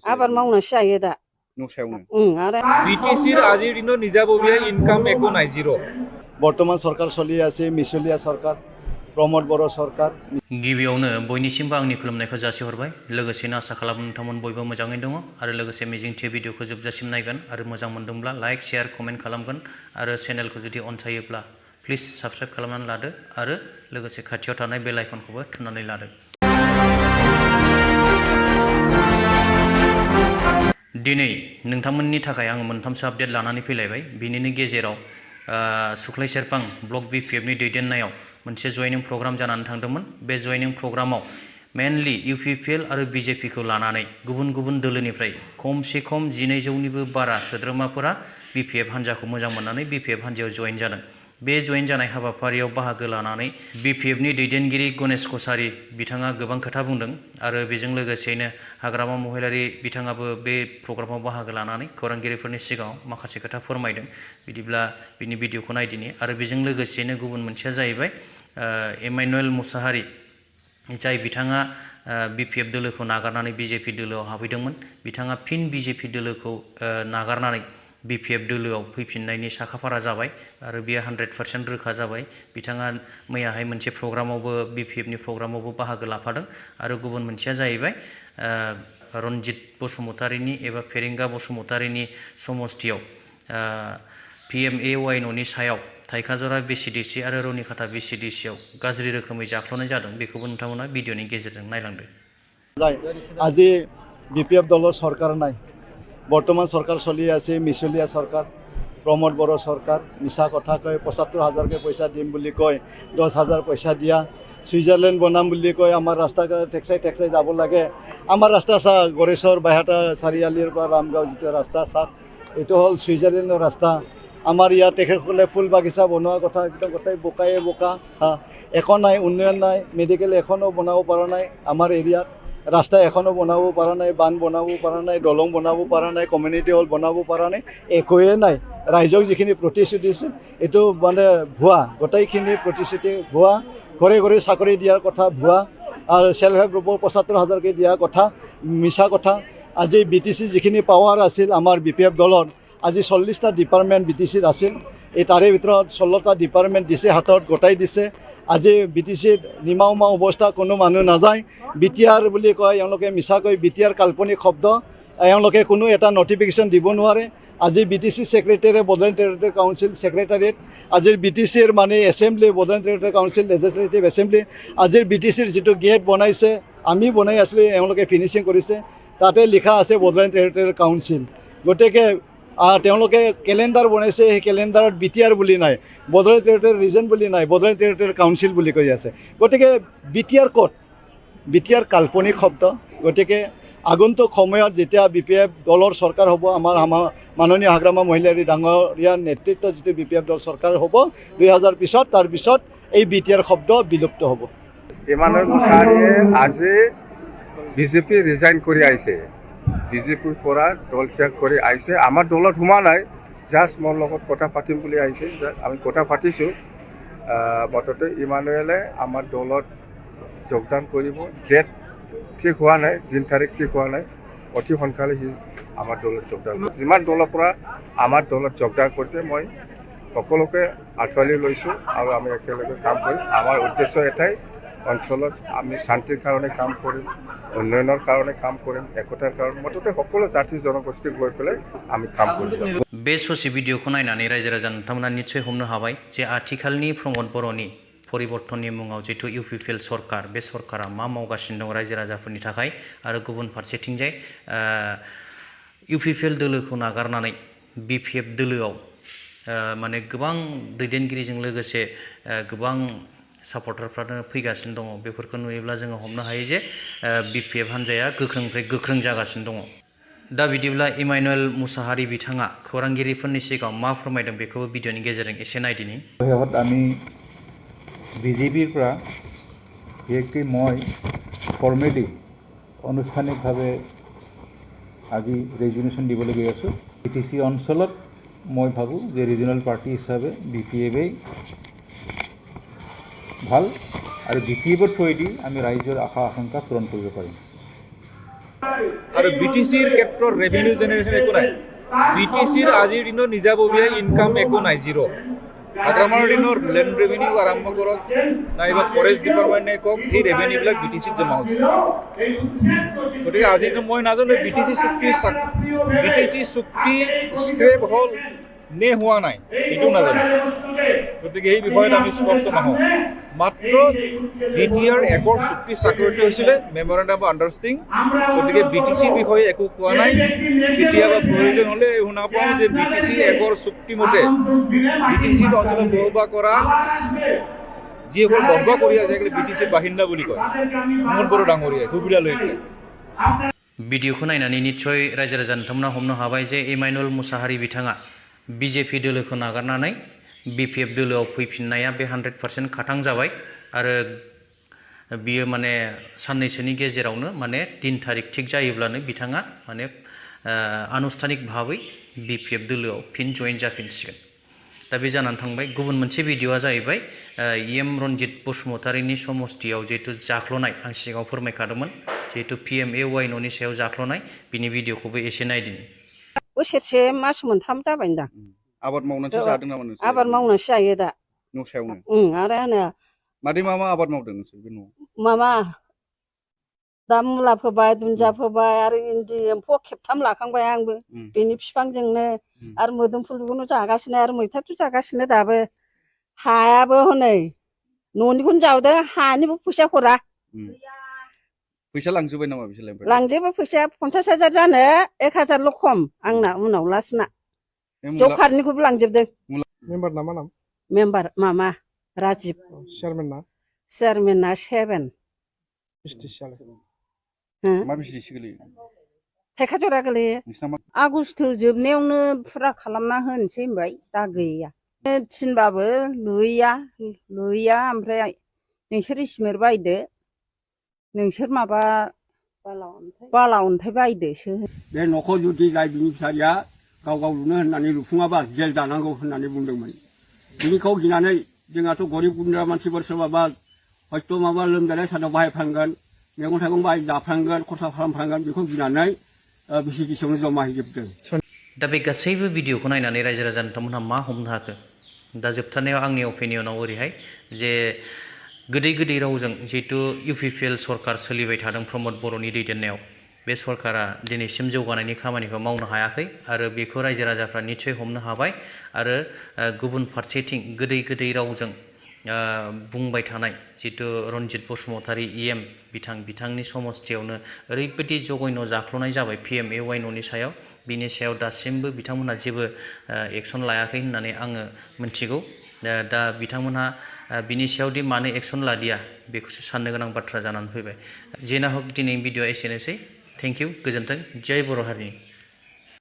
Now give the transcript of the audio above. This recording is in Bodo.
आबाद मावनो जायो दा आरो বিটিসির আজিৰ দিনত নিজাববীয়া ইনকাম একো নাই জিৰ' বৰ্তমান সরকার চলি আছে মিসলিয়া সরকার प्रमोद बरो सरकार गिबियावनो बयनिसिमबो आंनि खुलुमनायखौ जासिहरबाय लोगोसेनो आसा खालामो नोंथांमोन बयबो मोजाङै दङ आरो लोगोसे मिजिंथियो भिडिअखौ जोबजासिम नायगोन आरो मोजां मोनदोंब्ला लाइक शेयार कमेन्ट खालामगोन आरो चेनेलखौ जुदि अनसायोब्ला प्लिज साबस्क्राइब खालामनानै लादो आरो लोगोसे खाथियाव थानाय बेल आइकनखौबो थुनानै लादो। दिनै नोंथांमोननि थाखाय आं मोनथामसो आपडेट लानानै फैलायबाय बिनिनो गेजेराव सुख्लाय सेरफां ब्लक बिपिएफनि दैदेननायाव मोनसे जयनिं प्रग्राम जानानै थांदोंमोन। बे जयनिं प्रग्रामाव मेनलि इउपिपिएल आरो बिजेपिखौ लानानै गुबुन गुबुन दोलोनिफ्राय खमसे खम 1200निबो बारा सोद्रोमाफोरा बिपिएफ हान्जाखौ मोजां मोननानै बिपिएफ हान्जायाव जयेन जादों। बे जयेन जानाय हाबाफारियाव बाहागो लानानै बिपिएफनि दैदेनगिरि गणेश कसारी बिथाङा गोबां खोथा बुंदों आरो बेजों लोगोसेनो हाग्रामा महिलारि बिथाङाबो बे प्रग्रामाव बाहागो लानानै खौरांगिरिफोरनि सिगाङाव माखासे खोथा फोरमायदों। बिदिब्ला बिनि भिडिअखौ नायदिनि आरो बेजों लोगोसेनो गुबुन मोनसेया जाहैबाय इमानुएल मुसाहारि जाय बिथाङा बिपिएफ दोलोखौ नागारनानै बिजेपि दोलोआव हाबहैदोंमोन। बिथाङा फिन बिजेपि दोलोखौ नागारनानै बिपिएफ दोलोआव फैफिननायनि साखाफारा जाबाय आरो बियो 100% रोखा जाबाय। बिथाङा मैयाहाय मोनसे प्रग्रामावबो बिपिएफनि प्रग्रामावबो बाहागो लाफादों आरो गुबुन मोनसेया जाहैबाय रनजित बसुमतारिनि एबा फेरेंगा बसुमतारिनि समस्तियाव PMAY न'नि सायाव थाइखाजरा बिसिडिसि आरो रनिखाता बिसिडिसियाव गाज्रि रोखोमै जाख्ल'नाय जादों। बेखौबो नोंथांमोना भिडिअनि गेजेरजों नायलांदो। আজি বিপিএফ দলৰ সরকার নাই বর্তমান সরকার চলি আছে মিসলিয়া সরকার प्रमोद बरो सरकार मिसा कथा कय ৭৫,০০০কে পয়সা দিম বুলি কয় ১০,০০০ পয়সা দিয়া সুইজারল্যান্ড বনাম বুলি কয় আমার রাস্তা টেক্সাই যাব লাগে। আমার রাস্তা চা গড়েশ্বৰ বাইহাটা চাৰিআলিৰ পৰা ৰামগাঁও যিটো ৰাস্তা চা এইটো হ'ল সুইজারল্যান্ডৰ ৰাস্তা। আমার ইয়াত তেখেতসকলে ফুল বাগিচা বনোৱা কথা একদম গোটেই বোকা একো নাই, উন্নয়ন নাই, মেডিকেল এখনো বনাব পৰা নাই আমাৰ এৰিয়াত, রাস্তা এখনো বনাব পৰা নাই, বান বনাব পৰা নাই, দলং বনাব পৰা নাই, কমিউনিটি হল বনাব পৰা নাই, একোৱে নাই। ৰাইজক যিখিনি প্ৰতিশ্ৰুতি দিছে এইটো মানে ভুৱা, গোটেইখিনি প্ৰতিশ্ৰুতি ভুৱা। ঘৰে ঘৰে চাকৰি দিয়াৰ কথা ভুৱা আৰু সেল্ফ হেল্প গ্ৰুপৰ ৭৫,০০০কে দিয়াৰ কথা মিছা কথা। আজি BTC যিখিনি পাৱাৰ আছিল আমাৰ বিপিএফ দলৰ, আজি 40টা ডিপাৰ্টমেণ্ট BTCত আছিল। এই তাৰে ভিতৰত 16টা ডিপাৰ্টমেণ্ট দিছে হাতত গোটাই দিছে। আজি BTCত নিমাউমা অৱস্থা কোনো মানুহ নাযায়। BTR বুলি কয় এওঁলোকে মিছাকৈ, BTR কাল্পনিক শব্দ, এওঁলোকে কোনো এটা নটিফিকেশ্যন দিব নোৱাৰে। আজি BTC secretary Bodoland territory council ছেক্ৰেটাৰীত, আজিৰ BTCৰ মানে assembly Bodoland territory council legislative assembly, আজিৰ BTCৰ যিটো গেট বনাইছে আমি বনাই আছিলোঁ, এওঁলোকে ফিনিচিং কৰিছে, তাতে লিখা আছে বডোলেণ্ড টেৰিটৰী কাউন্সিল। গতিকে তেওঁলোকে কেলেণ্ডাৰ বনাইছে, সেই কেলেণ্ডাৰত BTR বুলি নাই, বডোলেণ্ড টেৰিটৰী ৰিজন বুলি নাই, বডোলেণ্ড টেৰিটৰী কাউন্সিল বুলি কৈ আছে। গতিকে BTR ক'ত? BTR কাল্পনিক শব্দ। গতিকে আগন্তুক সময়ত যেতিয়া বিপিএফ দলৰ চৰকাৰ হ'ব, আমাৰ মাননীয় হাগ্ৰামা মহিলাৰী ডাঙৰীয়া নেতৃত্বত যিটো বিপিএফ দল চৰকাৰ হ'ব ২০০০ পিছত, তাৰ পিছত এই BTR শব্দ বিলুপ্ত হ'ব। ইমানুৱেল মুছাহাৰীয়ে আজি বিজেপি ৰিজাইন কৰি আহিছে, বিজেপিৰ পৰা দল ত্যাগ কৰি আহিছে। আমাৰ দলত সোমা নাই, জাষ্ট মোৰ লগত কথা পাতিম বুলি আহিছে। আমি কথা পাতিছোঁ। মুঠতে ইমানুৱেলে আমাৰ দলত যোগদান কৰিব। ডেট ঠিক হোৱা নাই, দিন তাৰিখ ঠিক হোৱা নাই, অতি সোনকালে সি আমাৰ দলত যোগদান কৰিব। যিমান দলৰ পৰা আমাৰ দলত যোগদান কৰিছে মই সকলোকে আঁকোৱালি লৈছোঁ আৰু আমি একেলগে কাম কৰিম। আমাৰ উদ্দেশ্য এটাই, অঞ্চলত আমি শান্তিৰ কাৰণে কাম কৰিম, উন্নয়নৰ কাৰণে কাম কৰিম, একতাৰ কাৰণে, মুঠতে সকলো জাতি জনগোষ্ঠীক লৈ পেলাই আমি কাম কৰিম। बे ससे भिडिअखौ नायनानै रायजो राजा नोंथांमोना निश्चय हमनो हाबाय जे आथिखालनि प्रमोद बर'नि परिबर्तननि मुङाव जिथु इउपिपिएल सरकार, बे सरकारा मा मावगासिनो दं रायजो राजाफोरनि थाखाय। आरो गुबुन फारसेथिंजाय इउपिपिएल दोलोखौ नागारनानै बिपिएफ दोलोआव माने गोबां दैदेनगिरिजों लोगोसे गोबां सापर्टारफ्रानो फैगासिनो दङ। बेफोरखौ नुयोब्ला जोङो हमनो हायो जे बिपिएफ हान्जाया गोख्रोंनिफ्राय गोख्रों जागासिनो दङ। दा बिदिब्ला इमानुएल मुसाहारि बिथाङा खौरांगिरिफोरनि सिगाङाव मा फोरमायदों बेखौबो भिडिअनि गेजेरजों एसे नायदिनि। আমি বিজেপিৰ পৰা বিশেষকৈ মই ফৰ্মেলি আনুষ্ঠানিকভাৱে আজি ৰেজিগনেশ্যন দিবলৈ গৈ আছোঁ। BTC অঞ্চলত মই ভাবোঁ যে ৰিজনেল পাৰ্টি হিচাপে BPFই ভাল আৰু BPFৰ থ্ৰুৱেদি আমি ৰাইজৰ আশা আকাংক্ষা পূৰণ কৰিব পাৰিম। আৰু BTCৰ ক্ষেত্ৰত ৰেভিনিউ জেনেৰেশ্যন একো নাই BTCৰ আজিৰ দিনত নিজাববীয়া ইনকাম একো নাই জিৰ' আগ্ৰামানৰ দিনৰ লেণ্ড ৰেভিনিউ আৰম্ভ কৰক নাইবা ফৰেষ্ট ডিপাৰ্টমেণ্টে কওক এই ৰেভিনিউবিলাক BTCত জমা হৈছে গতিকে আজিৰ দিনত মই নাজানো BTC চুক্তি স্ক্ৰেপ হ'ল নে হোৱা নাই এইটো নাজানো গতিকে এই বিষয়ত আমি স্পষ্ট নহওঁ মাত্ৰ BTR একৰ চুক্তি স্বাক্ষৰিত হৈছিলে মেমৰেণ্ডাম অফ আণ্ডাৰষ্টেণ্ডিং গতিকে BTCৰ বিষয়ে একো কোৱা নাই কেতিয়াবা প্ৰয়োজন হ'লে শুনা পাওঁ যে BTC একৰ চুক্তিমতে BTCৰ অঞ্চলত বসবাস কৰা যিসকল বসবাস কৰি আছে সেইসকলে BTCৰ বাসিন্দা বুলি কয় প্ৰমোদ বড়ো ডাঙৰীয়াই সুবিধা লৈ পেলাই भिडिअखौ नायनानै निस्सय रायजो राजा नोंथांमोना हमनो हाबाय जे इमानुएल मुसाहारि बिथाङा BJP दोलोखौ नागारनानै BPF दोलोआव फैफिननाया बे 100% खाथां जाबाय आरो बियो माने साननैसोनि गेजेरावनो माने दिन तारिख थिग जायोब्लानो बिथाङा माने आनुष्ठानिक भाबै BPF दोलोआव फिन जइन जाफिनसिगोन दा बे जानानै थांबाय गुबुन मोनसे भिडिअआ जाहैबाय EM रन्जित बसुमतारिनि समस्तियाव जिहेतु जाख्ल'नाय आं सिगाङाव फोरमायखादोंमोन जिहेतु PMAY न'नि सायाव जाख्ल'नाय बिनि भिडिअखौबो एसे नायदिनि बोसोरसे मास मोनथाम जाबाय दा आबाद मावनानैसो जादों नामा नोंसोर आबाद मावनानैसो जायो दा न' सायावनो आरो आङो मादै मा आबाद मावदों नोंसोर बे न'आव माबा दा मुला फोबाय दुन्दिया फोबाय आरो इन्दि एम्फौ खेबथाम लाखांबाय आंबो बेनि बिफांजोंनो आरो मोदोमफुलखौनो जागासिनो आरो मैथाथ' जागासिनो दाबो हायाबो हनै न'निखौनो जावदों हानिबो फैसा हरा फैसा लांजोब्बाय नामा बिसोरलाय लांजोबो फैसाया 50,000 जानो 1,000ल' खम आंना उनाव लास्टना जखारनिखौबो लांजोबदों मेम्बार नामा नाम मेम्बार मामा राजिब चेयारमेना 7 मा बिसि गोलैयो थाइखाजरा गोलैयो आगस्ट जोबनायावनो फुरा खालामना होनोसै होनबाय दा गैया थिनबाबो लुइया ओमफ्राय नोंसोर इसिमेर बायदो नोंसोर माबा बाला अन्थाइ बायदोसो बे न'खौ जुदि जाय बिनि फिसारिया गाव गाव लुनो होननानै लुफुङाबा जेल दानांगौ होननानै बुंदोंमोन बिनिखौ गिनानै जोंहाथ' गरिब गुन्द्रा मानसिफोर सोरबाबा हयथ' माबा लोमजानाय सानाव बाहायफ्लांगोन मैगं थाइगं बाहाय जाफ्लांगोन खरसा खालामफ्लांगोन बेखौ गिनानै बिसि गिसियावनो जमा हैजोबदों दा बे गासैबो भिडिअखौ नायनानै रायजो राजा नोंथांमोनहा मा हमनो हाखो दा जोबथारनायाव आंनि अपिनियनाव ओरैहाय जे गोदै रावजों जिहेतु UPPL सरकार सोलिबाय थादों प्रमोद बर'नि दैदेननायाव बे सरकारा दिनैसिम जौगानायनि खामानिखौ मावनो हायाखै आरो बेखौ रायजो राजाफ्रा निस्सय हमनो हाबाय आरो गुबुन फारसेथिं गोदै रावजों बुंबाय थानाय जितु रन्जित बसुमतारी EM बिथांनि समस्तियावनो ओरैबायदि जघन्य जाख्ल'नाय जाबाय PMAY न'नि सायाव बिनि सायाव दासिमबो बिथांमोनहा जेबो एक्सन लायाखै होननानै आङो मिथिगौ दा बिथांमोनहा बिनि सायावदि मानो एक्सन लादिया बेखौसो साननो गोनां बाथ्रा जानानै फैबाय जेना हक दिनै भिडिअ एसेनोसै थेंक इउ गोजोन्थों जय बर' हारिनि